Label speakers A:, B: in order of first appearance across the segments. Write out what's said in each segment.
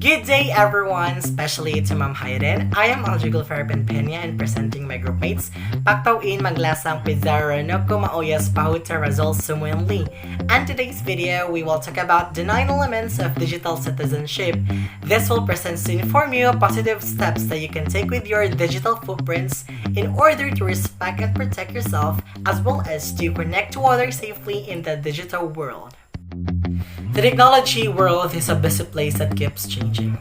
A: Good day everyone, especially to Ma'am Hayden. I am Aljugal Farben Peña and presenting my groupmates. Paktawin maglasang Pizarro no kumaoyas pahuta Razol Sumuinli. And today's video, we will talk about the 9 elements of digital citizenship. This will present to inform you positive steps that you can take with your digital footprints in order to respect and protect yourself as well as to connect to others safely in the digital world. The technology world is a busy place that keeps changing.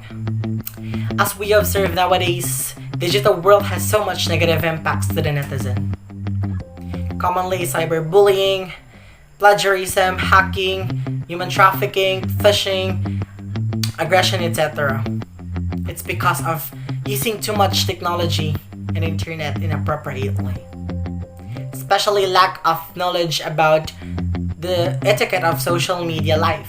A: As we observe nowadays, digital world has so much negative impacts to the netizen. Commonly cyberbullying, plagiarism, hacking, human trafficking, phishing, aggression, etc. It's because of using too much technology and internet inappropriately. Especially lack of knowledge about the etiquette of social media life.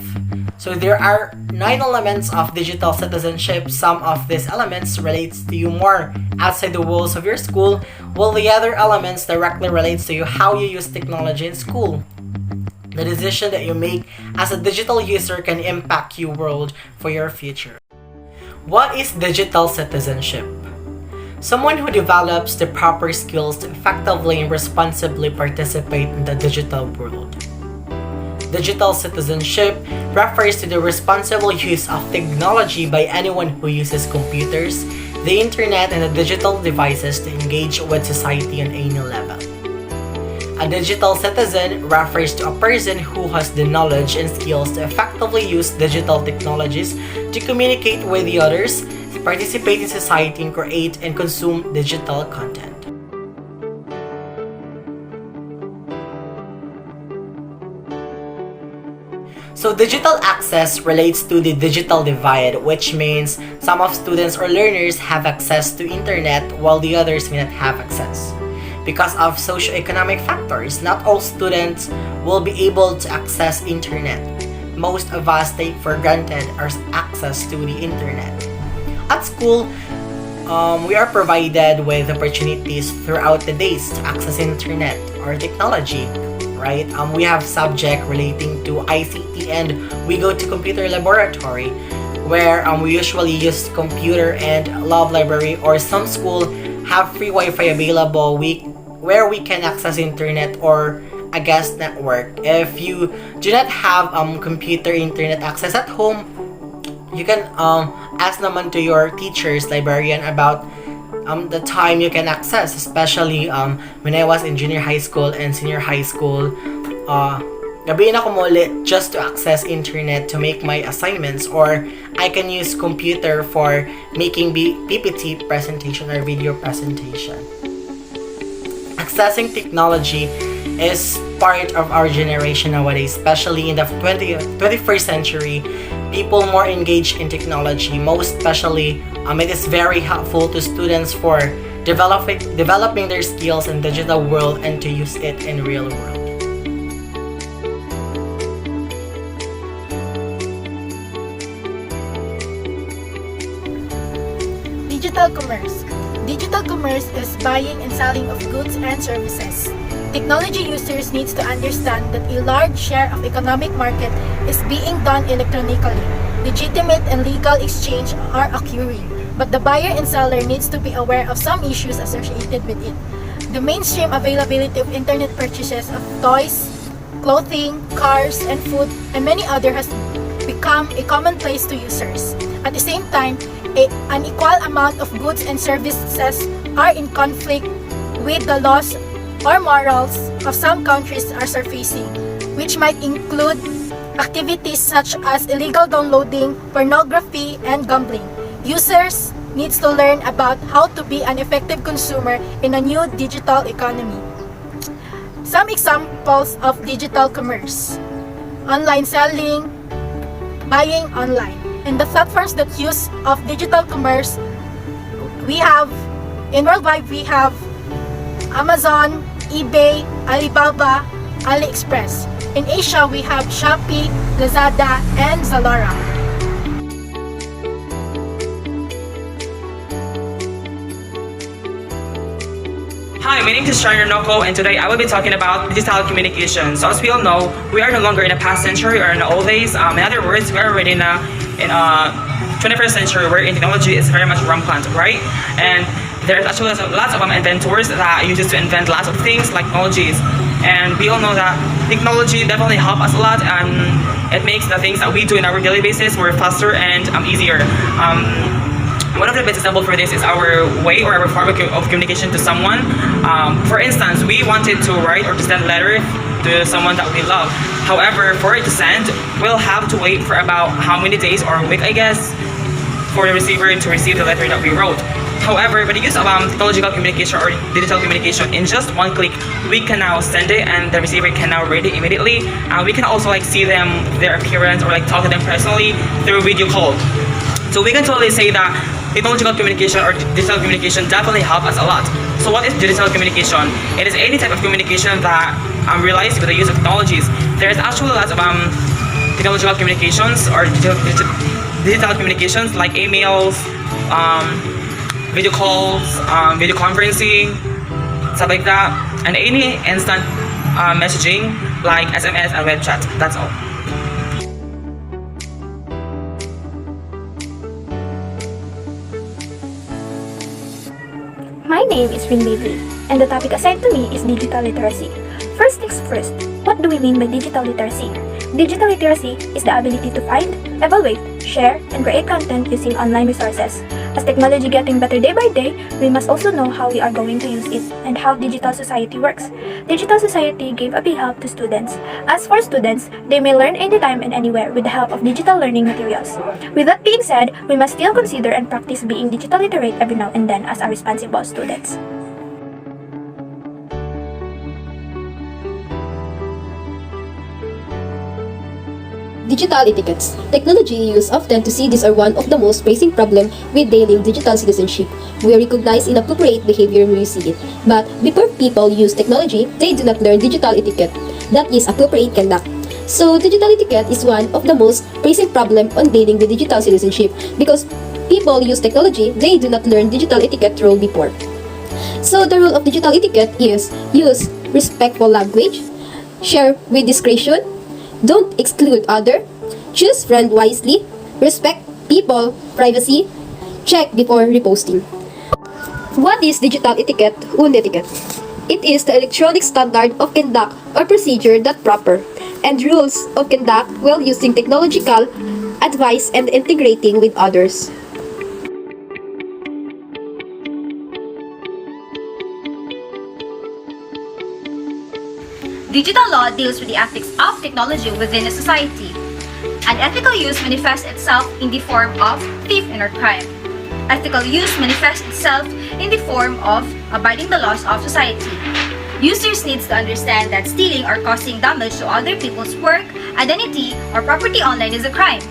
A: So there are 9 elements of digital citizenship. Some of these elements relates to you more outside the walls of your school, while the other elements directly relates to you how you use technology in school. The decision that you make as a digital user can impact your world for your future. What is digital citizenship? Someone who develops the proper skills to effectively and responsibly participate in the digital world. Digital citizenship refers to the responsible use of technology by anyone who uses computers, the internet, and the digital devices to engage with society on any level. A digital citizen refers to a person who has the knowledge and skills to effectively use digital technologies to communicate with the others, to participate in society, and create and consume digital content. So digital access relates to the digital divide, which means some of students or learners have access to internet while the others may not have access. Because of socioeconomic factors, not all students will be able to access internet. Most of us take for granted our access to the internet. At school, we are provided with opportunities throughout the days to access internet or technology. Right? We have subject relating to ICT and we go to computer laboratory where we usually use computer and lab library, or some school have free Wi-Fi available where we can access internet or a guest network. If you do not have computer internet access at home, you can ask naman to your teachers, librarian about the time you can access, especially when I was in junior high school and senior high school. Gabiin ako muli just to access internet to make my assignments, or I can use computer for making PPT presentation or video presentation. Accessing technology is part of our generation nowadays, especially in the 21st century. People more engaged in technology, most especially it is very helpful to students for developing their skills in digital world and to use it in real world.
B: Digital commerce. Digital commerce is buying and selling of goods and services. Technology users needs to understand that a large share of economic market is being done electronically. Legitimate and legal exchange are occurring, but the buyer and seller needs to be aware of some issues associated with it. The mainstream availability of internet purchases of toys, clothing, cars, and food, and many other has become a commonplace to users. At the same time, an equal amount of goods and services are in conflict with the laws or morals of some countries are surfacing, which might include activities such as illegal downloading, pornography, and gambling. Users needs to learn about how to be an effective consumer in a new digital economy. Some examples of digital commerce: online selling, buying online. In the platforms that use of digital commerce, worldwide we have Amazon, eBay, Alibaba, AliExpress. In Asia, we have Shopee, Lazada, and Zalora.
C: Hi, my name is Shiner Noko, and today I will be talking about digital communication. So as we all know, we are no longer in the past century or in the old days. In other words, we are already in a 21st century wherein technology is very much rampant, right? And there's actually lots of inventors that use it to invent lots of things like technologies. And we all know that technology definitely helps us a lot, and it makes the things that we do in our daily basis more faster and easier. One of the best examples for this is our way or our form of communication to someone. For instance, we wanted to write or to send a letter to someone that we love. However, for it to send, we'll have to wait for about how many days or a week, I guess, for the receiver to receive the letter that we wrote. However, by the use of technological communication or digital communication, in just one click, we can now send it and the receiver can now read it immediately. We can also like see them, their appearance, or like talk to them personally through video call. So we can totally say that technological communication or digital communication definitely help us a lot. So what is digital communication? It is any type of communication that realized with the use of technologies. There's actually lots of technological communications or digital communications like emails, video calls, video conferencing, stuff like that, and any instant messaging like SMS and web chat. That's all.
D: My name is Rin Bailey, and the topic assigned to me is digital literacy. First things first, what do we mean by digital literacy? Digital literacy is the ability to find, evaluate, share, and create content using online resources. As technology getting better day by day, we must also know how we are going to use it and how digital society works. Digital society gave a big help to students. As for students, they may learn anytime and anywhere with the help of digital learning materials. With that being said, we must still consider and practice being digital literate every now and then as our responsible students.
E: Digital etiquettes. Technology use often to see these are one of the most pressing problems with daily digital citizenship. We recognize inappropriate behavior when we see it. But before people use technology, they do not learn digital etiquette. That is appropriate conduct. So digital etiquette is one of the most pressing problems on dealing with digital citizenship because people use technology, they do not learn digital etiquette rule before. So the rule of digital etiquette is use respectful language, share with discretion, don't exclude other, choose friend wisely, respect people, privacy, check before reposting. What is digital etiquette or etiquette? It is the electronic standard of conduct or procedure that proper and rules of conduct while using technological advice and integrating with others.
F: Digital law deals with the ethics of technology within a society. Unethical use manifests itself in the form of theft and or crime. Ethical use manifests itself in the form of abiding the laws of society. Users need to understand that stealing or causing damage to other people's work, identity, or property online is a crime.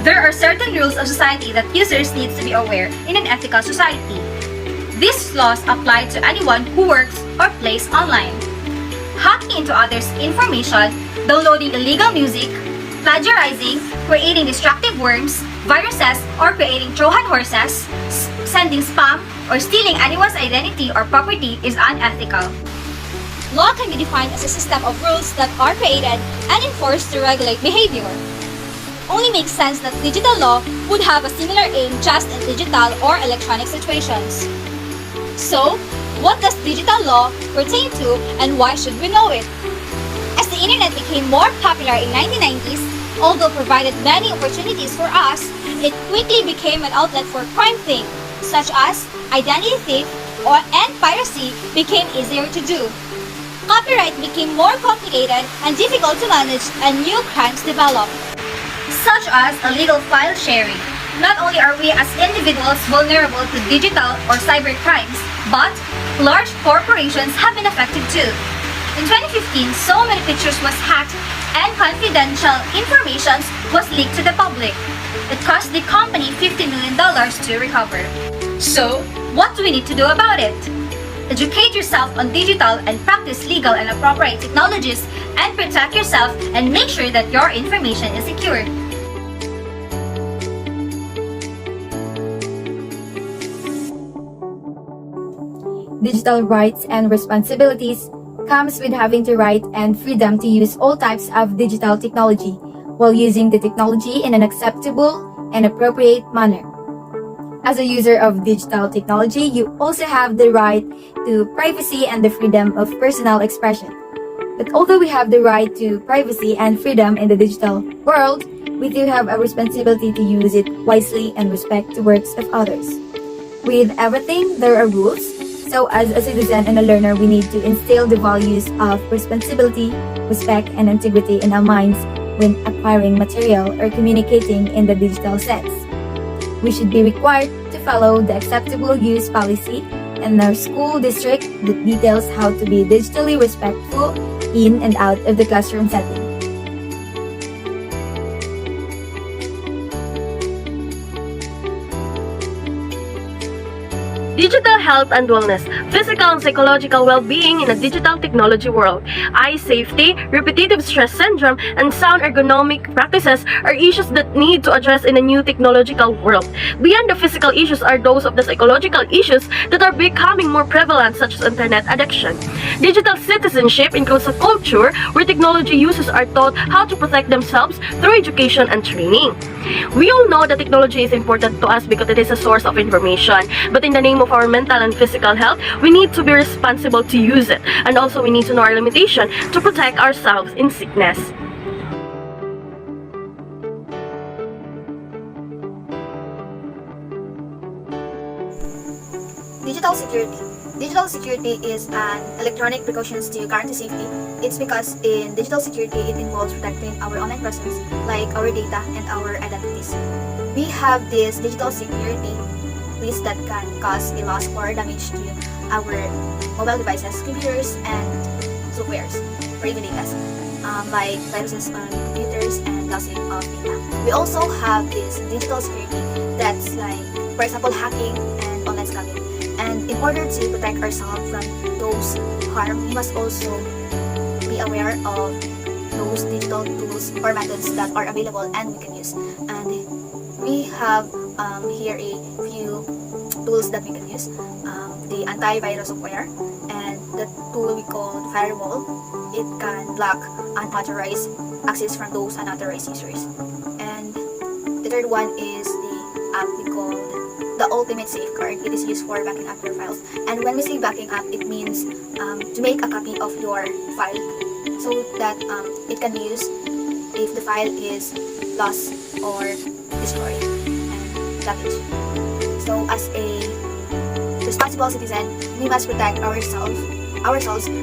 F: There are certain rules of society that users need to be aware in an ethical society. These laws apply to anyone who works or plays online. Hacking into others' information, downloading illegal music, plagiarizing, creating destructive worms, viruses, or creating Trojan horses, sending spam, or stealing anyone's identity or property is unethical. Law can be defined as a system of rules that are created and enforced to regulate behavior. Only makes sense that digital law would have a similar aim just in digital or electronic situations. So, what does digital law pertain to and why should we know it? As the internet became more popular in 1990s, although provided many opportunities for us, it quickly became an outlet for crime things, such as identity theft and piracy became easier to do. Copyright became more complicated and difficult to manage and new crimes developed, such as illegal file sharing. Not only are we as individuals vulnerable to digital or cyber crimes, but large corporations have been affected too. In 2015, so many pictures was hacked and confidential information was leaked to the public. It cost the company $50 million to recover. So, what do we need to do about it? Educate yourself on digital and practice legal and appropriate technologies and protect yourself and make sure that your information is secured.
G: Digital rights and responsibilities comes with having the right and freedom to use all types of digital technology while using the technology in an acceptable, and appropriate manner. As a user of digital technology, you also have the right to privacy and the freedom of personal expression. But although we have the right to privacy and freedom in the digital world, we do have a responsibility to use it wisely and respect the works of others. With everything, there are rules. So as a citizen and a learner, we need to instill the values of responsibility, respect, and integrity in our minds when acquiring material or communicating in the digital sense. We should be required to follow the acceptable use policy in our school district that details how to be digitally respectful in and out of the classroom setting.
H: Digital health and wellness, physical and psychological well-being in a digital technology world. Eye safety, repetitive stress syndrome, and sound ergonomic practices are issues that need to address in a new technological world. Beyond the physical issues are those of the psychological issues that are becoming more prevalent, such as internet addiction. Digital citizenship includes a culture where technology users are taught how to protect themselves through education and training. We all know that technology is important to us because it is a source of information, but in the name of our mental and physical health, we need to be responsible to use it, and also we need to know our limitation to protect ourselves in sickness.
I: Digital security. Digital security is an electronic precautions to guarantee safety. It's because in digital security, it involves protecting our online presence, like our data and our identities. We have this digital security risk that can cause a loss or damage to our mobile devices, computers, and softwares, or even data, like viruses on computers and losing of data. We also have this digital security that's like, for example, hacking and online scamming. And in order to protect ourselves from those harm, we must also be aware of those digital tools or methods that are available and we can use. And we have here a few tools that we can use. The antivirus software and the tool we call firewall. It can block unauthorized access from those unauthorized users. And the third one is the app we call the ultimate safeguard. It is used for backing up your files. And when we say backing up, it means to make a copy of your file so that it can be used if the file is lost or destroyed and damaged. So as a responsible citizen, we must protect ourselves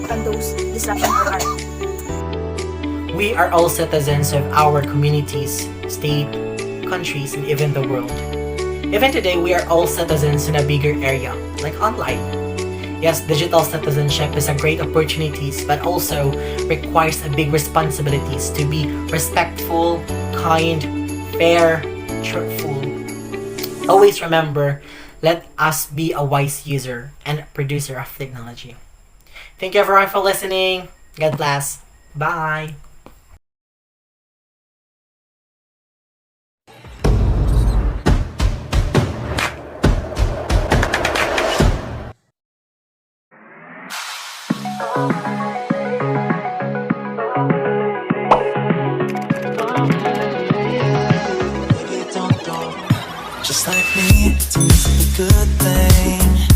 I: from those disruption or harm.
A: We are all citizens of our communities, state, countries, and even the world. Even today, we are all citizens in a bigger area, like online. Yes, digital citizenship is a great opportunity, but also requires a big responsibilities to be respectful, kind, fair, truthful. Always remember, let us be a wise user and producer of technology. Thank you everyone for listening. God bless. Bye.
J: Just like me, it's a good thing.